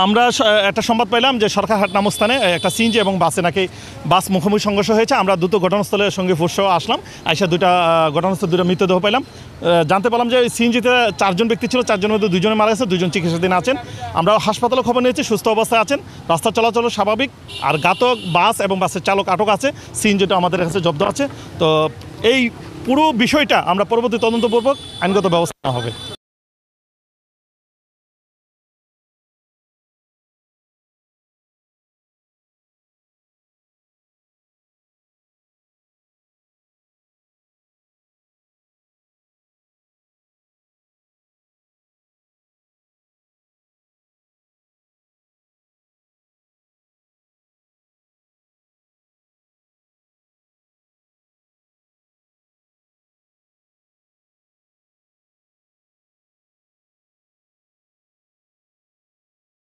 আমরা একটা সংবাদ পাইলাম যে সরকারহাট নামক স্থানে একটা সিএনজি এবং বাসে নাকি বাস মুখোমুখি সংঘর্ষ হয়েছে। আমরা দ্রুত ঘটনাস্থলের সঙ্গে ফোর্সও আসলাম, আইসা ঘটনাস্থলে দুটো মৃতদেহ পেলাম। জানতে পারলাম যে সিএনজিতে 4 জন ব্যক্তি ছিল, 4 জনের মধ্যে 2 জনে মারা গেছে, 2 জন চিকিৎসাধীন আছেন। আমরা হাসপাতালে খবর নিয়েছি, সুস্থ অবস্থায় আছেন, রাস্তা চলাচল স্বাভাবিক। আর ঘাতক বাস এবং বাসের চালক আটক আছে, সিএনজিটা আমাদের কাছে জব্দ আছে। তো এই পুরো বিষয়টা আমরা পরবর্তী তদন্তপূর্বক আইনগত ব্যবস্থা নেওয়া হবে।